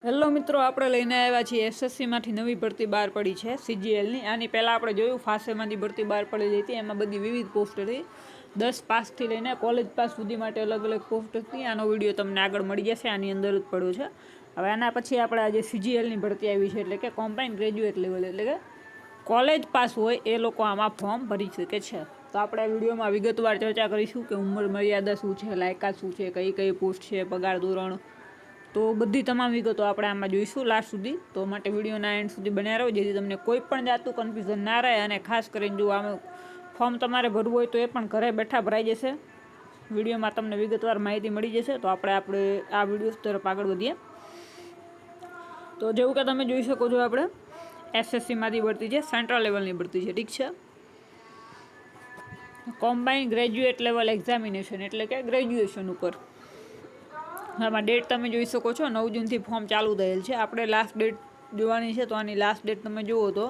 Hello મિત્રો, આપણે લઈને આવ્યા છીએ એસએસસીમાંથી નવી ભરતી બહાર પડી છે સીજીએલની. આની પહેલાં આપણે જોયું ફાસેમાંથી ભરતી બહાર પડેલી હતી. એમાં બધી વિવિધ પોસ્ટ હતી. 10 પાસથી લઈને કોલેજ પાસ સુધી માટે અલગ અલગ પોસ્ટ હતી. આનો વિડીયો તમને આગળ મળી જશે, આની અંદર જ પડ્યો છે. હવે આના પછી આપણે આજે સીજીએલની ભરતી આવી છે, એટલે કે કોમ્બાઇન્ડ ગ્રેજ્યુએટ લેવલ, એટલે કે કોલેજ પાસ હોય એ લોકો આમાં ફોર્મ ભરી શકે છે. તો આપણે આ વિડીયોમાં વિગતવાર ચર્ચા કરીશું કે ઉંમર મર્યાદા શું છે, લાયકાત શું છે, કઈ કઈ પોસ્ટ છે, પગાર ધોરણ, તો બધી તમામ વિગતો આપણે આમાં જોઈશું લાસ્ટ સુધી. તો માટે વિડીયોના એન્ડ સુધી બન્યા રહો, જેથી તમને કોઈ પણ જાતનું કન્ફ્યુઝન ના રહે. અને ખાસ કરીને જો આમાં ફોર્મ તમારે ભરવું હોય તો એ પણ ઘરે બેઠા ભરાઈ જશે. વિડીયોમાં તમને વિગતવાર માહિતી મળી જશે. તો આપણે આ વિડીયો તરફ આગળ વધીએ. તો જેવું કે તમે જોઈ શકો છો, આપણે એસએસસીમાંથી ભરતી છે, સેન્ટ્રલ લેવલની ભરતી છે, ઠીક છે. કોમ્બાઇન્ડ ગ્રેજ્યુએટ લેવલ એક્ઝામિનેશન, એટલે કે ગ્રેજ્યુએશન ઉપર. આમાં ડેટ તમે જોઈ શકો છો, 9 જૂનથી ફોર્મ ચાલુ થયેલ છે. આપણે લાસ્ટ ડેટ જોવાની છે, તો આની લાસ્ટ ડેટ તમે જુઓ તો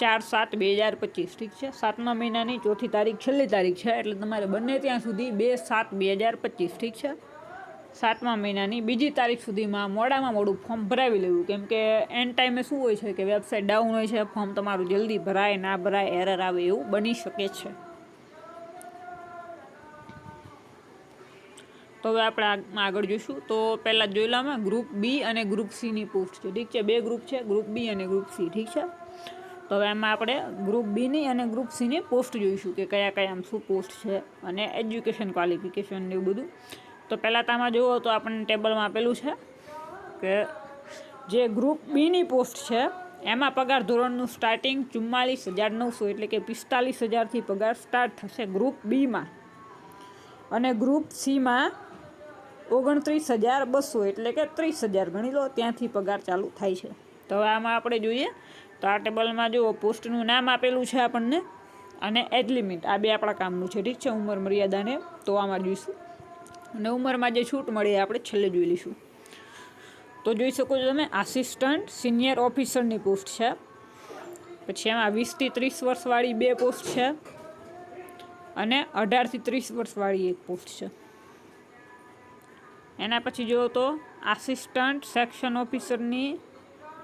4/7/2025, ઠીક છે. 7મા મહિનાની 4મી તારીખ છેલ્લી તારીખ છે, એટલે તમારે બંને ત્યાં સુધી 2/7/2025, ઠીક છે. 7મા મહિનાની 2જી તારીખ સુધીમાં મોડામાં મોડું ફોર્મ ભરાવી લેવું, કેમ કે એન્ડ ટાઈમે શું હોય છે કે વેબસાઇટ ડાઉન હોય છે, ફોર્મ તમારું જલ્દી ભરાય ના ભરાય, એરર આવે એવું બની શકે છે. તો હવે આપણે આગળ જોઈશું. તો પહેલાં જોઈ લો, અમે ગ્રુપ બી અને ગ્રુપ સીની પોસ્ટ છે, ઠીક છે. 2 ગ્રુપ છે, ગ્રુપ બી અને ગ્રુપ સી, ઠીક છે. તો હવે એમાં આપણે ગ્રુપ બીની અને ગ્રુપ સીની પોસ્ટ જોઈશું કે કયા કયા આમ શું પોસ્ટ છે અને એજ્યુકેશન ક્વોલિફિકેશન ને એવું બધું. તો પહેલાં તમે જુઓ તો આપણને ટેબલમાં આપેલું છે કે જે ગ્રુપ બીની પોસ્ટ છે એમાં પગાર ધોરણનું સ્ટાર્ટિંગ 44,900, એટલે કે 45,000થી પગાર સ્ટાર્ટ થશે ગ્રુપ બીમાં. અને ગ્રુપ સીમાં 29,200, એટલે કે 30,000 ગણી લો, ત્યાંથી પગાર ચાલુ થાય છે. તો હવે આમાં આપણે જોઈએ તો આ ટેબલમાં જુઓ, પોસ્ટનું નામ આપેલું છે આપણને અને એજ લિમિટ, આ બે આપણા કામનું છે, ઠીક છે. ઉંમર મર્યાદાને તો આમાં જોઈશું, અને ઉંમરમાં જે છૂટ મળી આપણે છેલ્લે જોઈ લઈશું. તો જોઈ શકો છો તમે, આસિસ્ટન્ટ સિનિયર ઓફિસરની પોસ્ટ છે. પછી એમાં 20થી 30 વર્ષવાળી 2 પોસ્ટ છે, અને 18થી 30 વર્ષવાળી 1 પોસ્ટ છે. એના પછી જુઓ તો આસિસ્ટન્ટ સેક્શન ઓફિસરની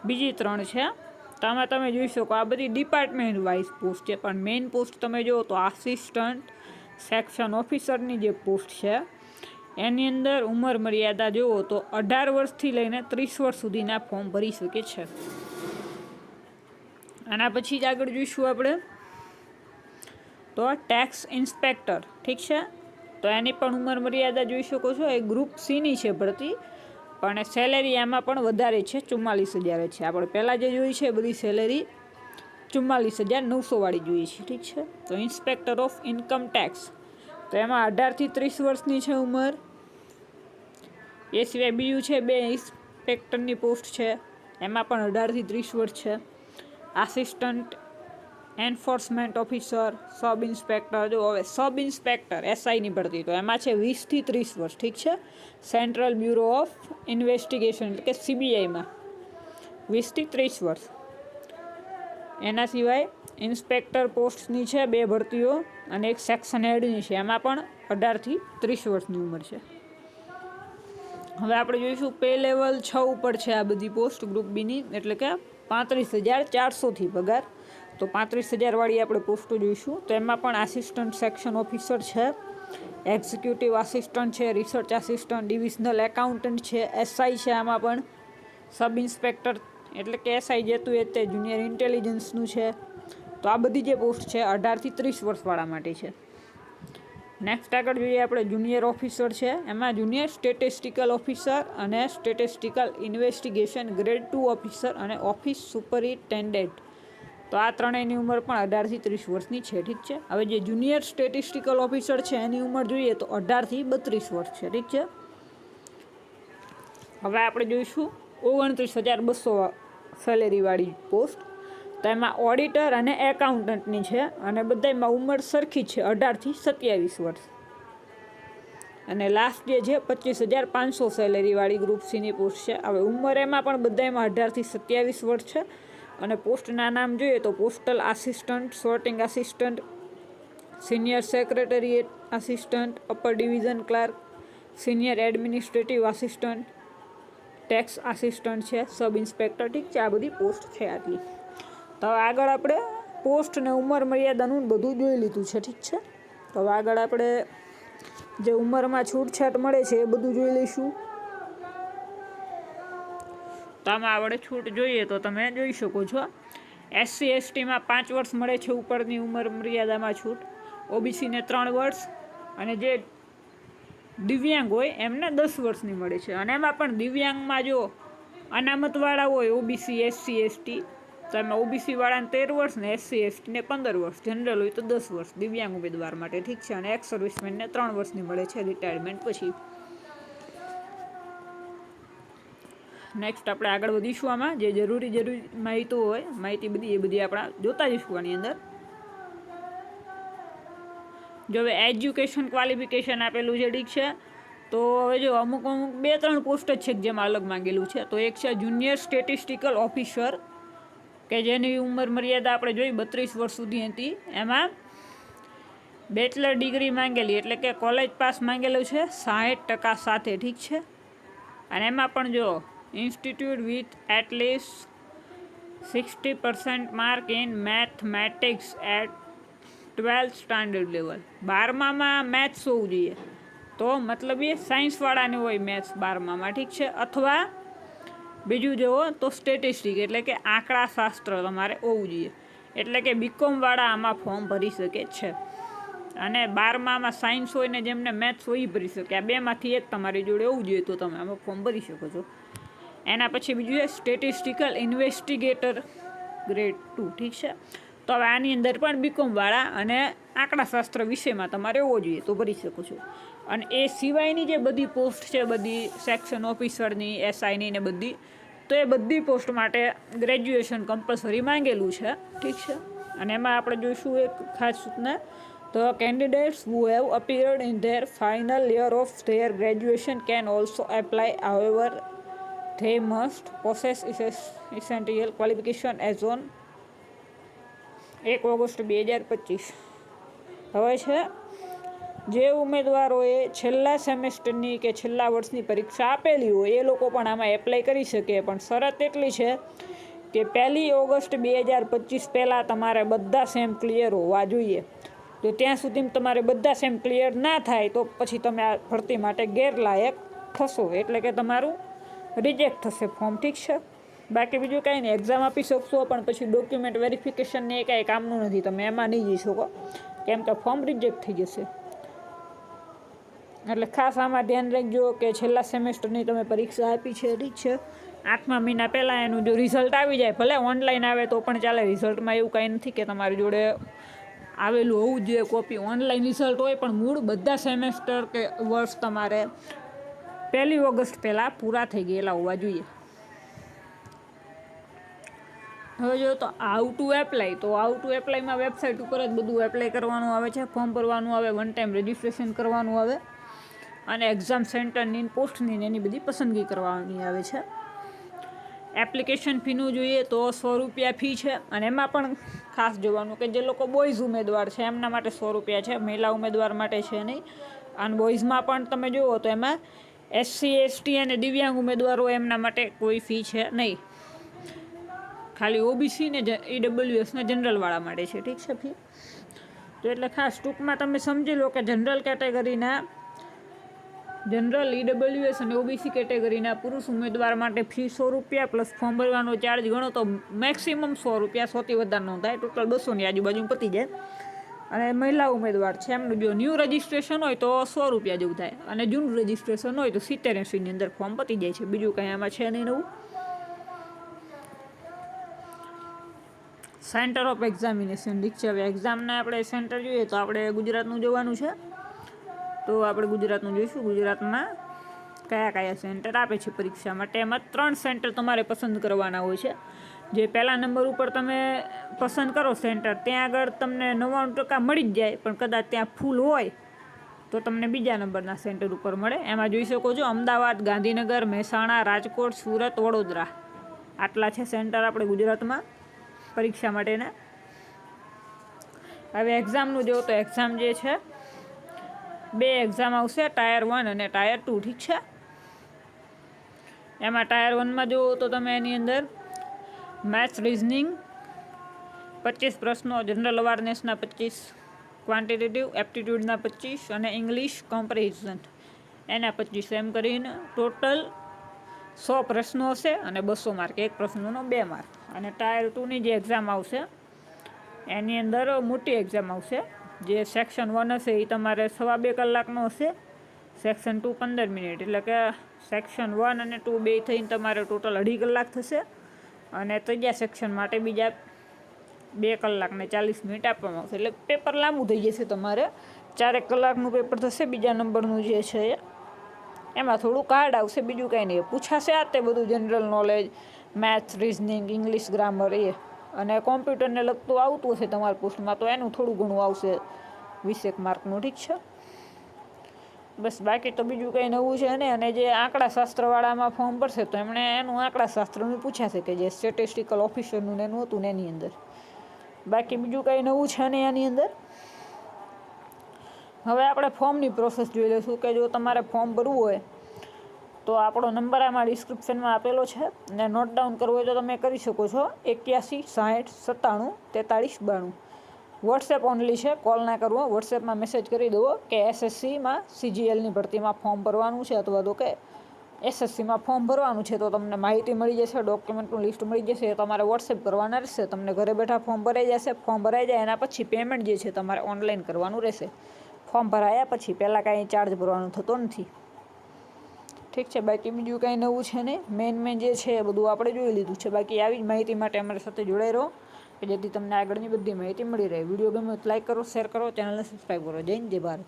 બીજી 3 છે. તો આમાં તમે જોઈ શકો આ બધી ડિપાર્ટમેન્ટ વાઇઝ પોસ્ટ છે, પણ મેઇન પોસ્ટ તમે જુઓ તો આસિસ્ટન્ટ સેક્શન ઓફિસરની જે પોસ્ટ છે એની અંદર ઉંમર મર્યાદા જુઓ તો 18 વર્ષથી લઈને 30 વર્ષ સુધીના ફોર્મ ભરી શકે છે. આના પછી જ આગળ જોઈશું આપણે તો ટેક્સ ઇન્સ્પેક્ટર, ઠીક છે. તો એની પણ ઉંમર મર્યાદા જોઈ શકો છો, એ ગ્રુપ સીની છે ભરતી, પણ સેલેરી એમાં પણ વધારે છે, 44,000 છે. આપણે પહેલાં જે જોઈ છે બધી સેલેરી 44,900 વાળી જોઈએ છે, ઠીક છે. તો ઇન્સ્પેક્ટર ઓફ ઇન્કમ ટેક્સ, તો એમાં 18થી 30 વર્ષની છે ઉંમર. એ સિવાય બીજું છે 2 ઇન્સ્પેક્ટરની પોસ્ટ છે, એમાં પણ 18થી 30 વર્ષ છે. Assistant enforcement officer, sub inspector, જો હવે સબ ઇન્સ્પેક્ટર એસઆઈની ભરતી, તો એમાં છે 20થી 30 વર્ષ, ઠીક છે. સેન્ટ્રલ બ્યુરો ઓફ ઇન્વેસ્ટિગેશન, એટલે કે સીબીઆઈમાં 20થી 30 વર્ષ. એના સિવાય ઇન્સ્પેક્ટર પોસ્ટની છે 2 ભરતીઓ, અને એક સેક્શન હેડની છે, એમાં પણ 18થી 30 વર્ષની ઉંમર છે. હવે આપણે જોઈશું પે લેવલ 6 ઉપર છે આ બધી પોસ્ટ ગ્રુપ બીની, એટલે કે 35,400થી પગાર. તો 35,000 વાળી આપણે પોસ્ટો જોઈશું. તો એમાં પણ આસિસ્ટન્ટ સેક્શન ઓફિસર છે, એક્ઝિક્યુટિવ આસિસ્ટન્ટ છે, રિસર્ચ આસિસ્ટન્ટ, ડિવિઝનલ એકાઉન્ટન્ટ છે, એસઆઈ છે. આમાં પણ સબ ઇન્સ્પેક્ટર, એટલે કે એસઆઈ જેતું એ તે જુનિયર ઇન્ટેલિજન્સનું છે. તો આ બધી જે પોસ્ટ છે 18થી 30 વર્ષવાળા માટે છે. નેક્સ્ટ આગળ જોઈએ આપણે જુનિયર ઓફિસર છે. એમાં જુનિયર સ્ટેટિસ્ટિકલ ઓફિસર અને સ્ટેટિસ્ટિકલ ઇન્વેસ્ટિગેશન ગ્રેડ 2 ઓફિસર અને ઓફિસ સુપરિન્ટેન્ડન્ટ. તો આ ત્રણેયની ઉંમર પણ 18થી 30 વર્ષની છે, ઠીક છે. હવે જે જુનિયર સ્ટેટિસ્ટિકલ ઓફિસર છે એની ઉંમર જોઈએ તો 18થી 32 વર્ષ છે, ઠીક છે. હવે આપણે જોઈશું 29,200 સેલેરીવાળી પોસ્ટ. તો એમાં ઓડિટર અને એકાઉન્ટન્ટની છે, અને બધામાં ઉંમર સરખી છે, 18થી 27 વર્ષ. અને લાસ્ટ જે છે 25,500 સેલેરીવાળી ગ્રુપ સીની પોસ્ટ છે. હવે ઉંમર એમાં પણ બધામાં 18થી 27 વર્ષ છે. અને પોસ્ટના નામ જોઈએ તો postal assistant, sorting assistant, senior secretariat assistant, upper division clerk, senior administrative assistant, tax assistant છે, સબ ઇન્સ્પેક્ટર, ઠીક છે, આ બધી પોસ્ટ છે આટલી. તો હવે આગળ આપણે પોસ્ટ ને ઉંમર મર્યાદાનું બધું જોઈ લીધું છે, ઠીક છે. તો હવે આગળ આપણે જે ઉંમરમાં છૂટછાટ મળે છે એ બધું જોઈ લઈશું. તો આમાં આપણે છૂટ જોઈએ તો તમે જોઈ શકો છો. SC STમાં 5 વર્ષ મળે છે ઉપરની ઉંમર મર્યાદામાં છૂટ, OBCને 3 વર્ષ, અને જે દિવ્યાંગ હોય એમને 10 વર્ષની મળે છે. અને એમાં પણ દિવ્યાંગમાં જો અનામતવાળા હોય OBC SC ST તો એમાં OBC વાળાને 13 વર્ષ ને SC STને 15 વર્ષ, જનરલ હોય તો 10 વર્ષ દિવ્યાંગ ઉમેદવાર માટે, ઠીક છે. અને એક્સ સર્વિસમેનને 3 વર્ષની મળે છે રિટાયરમેન્ટ પછી. નેક્સ્ટ આપણે આગળ વધીશું. આમાં જે જરૂરી માહિતી બધી આપણે જોતા જઈશું આની અંદર. જો હવે એજ્યુકેશન ક્વોલિફિકેશન આપેલું છે, ઠીક છે. તો હવે જો અમુક 2-3 પોસ્ટ જ છે જેમાં અલગ માંગેલું છે. તો એક છે જુનિયર સ્ટેટિસ્ટિકલ ઓફિસર, કે જેની ઉંમર મર્યાદા આપણે જોઈ 32 વર્ષ સુધી હતી. એમાં બેચલર ડિગ્રી માંગેલી, એટલે કે કોલેજ પાસ માંગેલું છે 60% સાથે, ઠીક છે. અને એમાં પણ જો institute with at least 60% mark in mathematics at 12th standard level. 12માં મેથ્સ હોવું જોઈએ, તો મતલબ એ સાયન્સવાળાને હોય મેથ્સ 12માં, ઠીક છે. અથવા બીજું જુઓ તો સ્ટેટિસ્ટિક, એટલે કે આંકડા શાસ્ત્ર તમારે હોવું જોઈએ, એટલે કે BCom-વાળા આમાં ફોર્મ ભરી શકે છે. અને 12માં સાયન્સ હોય ને જેમને મેથ્સ હોય એ ભરી શકે. આ બેમાંથી એક તમારી જોડે હોવું જોઈએ તો તમે આમાં ફોર્મ ભરી શકો છો. એના પછી બીજું છે સ્ટેટિસ્ટિકલ ઇન્વેસ્ટિગેટર ગ્રેડ 2, ઠીક છે. તો હવે આની અંદર પણ BCom-વાળા અને આંકડાશાસ્ત્ર વિષયમાં તમારે હોવો જોઈએ તો ભરી શકો છો. અને એ સિવાયની જે બધી પોસ્ટ છે, બધી સેક્શન ઓફિસરની, SIની ને બધી, તો એ બધી પોસ્ટ માટે ગ્રેજ્યુએશન કમ્પલસરી માંગેલું છે, ઠીક છે. અને એમાં આપણે જોઈશું એક ખાસ સૂચના. તો candidates who have appeared in their final year of their graduation can also apply. However, they must possess essential qualification as on 1 August 2025. હવે છે જે ઉમેદવારોએ છેલ્લા સેમેસ્ટરની કે છેલ્લા વર્ષની પરીક્ષા આપેલી હોય એ લોકો પણ આમાં એપ્લાય કરી શકે. પણ શરત એટલી છે કે 1 ઓગસ્ટ 2025 પહેલાં તમારે બધા સેમ ક્લિયર હોવા જોઈએ. તો ત્યાં સુધી તમારે બધા સેમ ક્લિયર ના થાય તો પછી તમે આ ભરતી માટે ગેરલાયક થશો, એટલે કે તમારું રિજેક્ટ થશે ફોર્મ, ઠીક છે. બાકી બીજું કાંઈ નહીં, એક્ઝામ આપી શકશો પણ પછી ડોક્યુમેન્ટ વેરિફિકેશનને એ કાંઈ કામનું નથી, તમે એમાં નહીં જઈ શકો કેમ કે ફોર્મ રિજેક્ટ થઈ જશે. એટલે ખાસ આમાં ધ્યાન રાખજો કે છેલ્લા સેમેસ્ટરની તમે પરીક્ષા આપી છે, ઠીક છે. 8મા મહિના પહેલાં એનું જો રિઝલ્ટ આવી જાય, ભલે ઓનલાઈન આવે તો પણ ચાલે. રિઝલ્ટમાં એવું કાંઈ નથી કે તમારી જોડે આવેલું હોવું જોઈએ કોપી. ઓનલાઈન રિઝલ્ટ હોય પણ મૂળ બધા સેમેસ્ટર કે વર્ષ તમારે 1 ઓગસ્ટ પહેલાં પૂરા થઈ ગયેલા હોવા જોઈએ. હવે જો તો હાઉ ટુ એપ્લાય, તો હાઉ ટુ એપ્લાયમાં વેબસાઇટ ઉપર જ બધું એપ્લાય કરવાનું આવે છે. ફોર્મ ભરવાનું આવે, 1 ટાઈમ રજિસ્ટ્રેશન કરવાનું આવે, અને એક્ઝામ સેન્ટરની, પોસ્ટની એની બધી પસંદગી કરવાની આવે છે. એપ્લિકેશન ફીનું જોઈએ તો 100 રૂપિયા ફી છે. અને એમાં પણ ખાસ જોવાનું કે જે લોકો બોયઝ ઉમેદવાર છે એમના માટે 100 રૂપિયા છે, મહિલા ઉમેદવાર માટે છે નહીં. અને બોયઝમાં પણ તમે જુઓ તો એમાં SC ST અને દિવ્યાંગ ઉમેદવારો એમના માટે કોઈ ફી છે નહીં. ખાલી OBC ને EWS ને જનરલવાળા માટે છે, ઠીક છે ફી. તો એટલે ખાસ ટૂંકમાં તમે સમજી લો કે જનરલ કેટેગરીના, જનરલ EWS અને OBC કેટેગરીના પુરુષ ઉમેદવાર માટે ફી 100 રૂપિયા પ્લસ ફોર્મ ભરવાનો ચાર્જ ગણો તો મેક્સિમમ 100 રૂપિયા, 100થી વધારે ન થાય. ટોટલ 200ની આજુબાજુ પતી જાય. અને મહિલા ઉમેદવાર છે એમનું જો ન્યૂ રજિસ્ટ્રેશન હોય તો 100 રૂપિયા જેવું થાય, અને જૂનું રજિસ્ટ્રેશન હોય તો 70-80ની અંદર ફોર્મ પતી જાય છે. બીજું કંઈ આમાં છે નહીં નવું. સેન્ટર ઓફ એક્ઝામિનેશન, ઠીક છે. હવે એક્ઝામના આપણે સેન્ટર જોઈએ તો આપણે ગુજરાતનું જોવાનું છે. તો આપણે ગુજરાતનું જોઈશું. ગુજરાતમાં કયા કયા સેન્ટર આપે છે પરીક્ષા માટે. એમાં 3 સેન્ટર તમારે પસંદ કરવાના હોય છે. જે પહેલા નંબર ઉપર તમે પસંદ કરો સેન્ટર, ત્યાં આગળ તમને 99% મળી જ જાય, પણ કદાચ ત્યાં ફૂલ હોય તો તમને બીજા નંબરના સેન્ટર ઉપર મળે. એમાં જોઈ શકો છો અમદાવાદ, ગાંધીનગર, મહેસાણા, રાજકોટ, સુરત, વડોદરા, આટલા છે સેન્ટર આપણે ગુજરાતમાં પરીક્ષા માટેના. હવે એક્ઝામનું જો તો એક્ઝામ જે છે 2 એક્ઝામ આવશે, ટાયર 1 અને ટાયર 2, ઠીક છે. એમાં ટાયર 1માં જુઓ તો તમે એની અંદર મેથ્સ રિઝનિંગ 25 પ્રશ્નો, જનરલ અવેરનેસના 25, ક્વોન્ટિટેટિવ એપ્ટિટ્યૂડના 25 અને ઇંગ્લિશ કોમ્પ્રિહેન્શન એના 25, એમ કરીને ટોટલ 100 પ્રશ્નો હશે અને 200 માર્ક, એક પ્રશ્નોનો 2 માર્ક. અને ટાયર 2ની જે એક્ઝામ આવશે એની અંદર મોટી એક્ઝામ આવશે. જે સેક્શન 1 હશે એ તમારે 2.25 કલાકનો હશે, સેક્શન 2 15 મિનિટ, એટલે કે સેક્શન 1 અને 2 બે થઈને તમારે ટોટલ 2.5 કલાક થશે. અને ત્રીજા સેક્શન માટે બીજા 2 કલાક ને 40 મિનિટ આપવામાં આવશે. એટલે પેપર લાંબુ થઈ જશે. તમારે 4 કલાકનું પેપર થશે. બીજા નંબરનું જે છે એમાં થોડું હાર્ડ આવશે, બીજું કંઈ નહીં. પૂછાશે આ તે બધું general knowledge, maths, reasoning, English grammar એ, અને કોમ્પ્યુટરને લગતું આવતું હશે તમારા પોસ્ટમાં તો એનું થોડું ઘણું આવશે 20 માર્કનું. ઠીક છે, બસ. બાકી તો બીજું કંઈ નવું છે નહીં. અને જે આંકડા શાસ્ત્રવાળામાં ફોર્મ ભરશે તો એમણે એનું આંકડા શાસ્ત્રનું પૂછાશે, કે જે સ્ટેટિસ્ટિકલ ઓફિસરનું એનું હતું ને એની અંદર. બાકી બીજું કંઈ નવું છે નહીં આની અંદર. હવે આપણે ફોર્મની પ્રોસેસ જોઈ લઈશું, કે જો તમારે ફોર્મ ભરવું હોય તો આપણો નંબર આમાં ડિસ્ક્રિપ્શનમાં આપેલો છે, અને નોટ ડાઉન કરવું હોય તો તમે કરી શકો છો. 81 60 97 43 92. વોટ્સએપ ઓનલી છે, કોલ ના કરવો. વોટ્સએપમાં મેસેજ કરી દેવો કે એસએસસીમાં CGLની ભરતીમાં ફોર્મ ભરવાનું છે, અથવા તો કે SSCમાં ફોર્મ ભરવાનું છે, તો તમને માહિતી મળી જશે, ડોક્યુમેન્ટનું લિસ્ટ મળી જશે. એ તમારે વોટ્સએપ કરવાના રહેશે. તમને ઘરે બેઠા ફોર્મ ભરાઈ જશે. ફોર્મ ભરાઈ જાય એના પછી પેમેન્ટ જે છે તમારે ઓનલાઈન કરવાનું રહેશે. ફોર્મ ભરાયા પછી પહેલાં કાંઈ ચાર્જ ભરવાનો થતો નથી. ઠીક છે, બાકી બીજું કાંઈ નવું છે નહીં. મેન જે છે એ બધું આપણે જોઈ લીધું છે. બાકી આવી જ માહિતી માટે અમારી સાથે જોડાઈ રહો, કે જેથી તમને આગળની બધી માહિતી મળી રહે. વિડીયો ગમે તો લાઈક કરો, શેર કરો, ચેનલને સબસ્ક્રાઈબ કરો. જય હિન્દ, જય ભારત.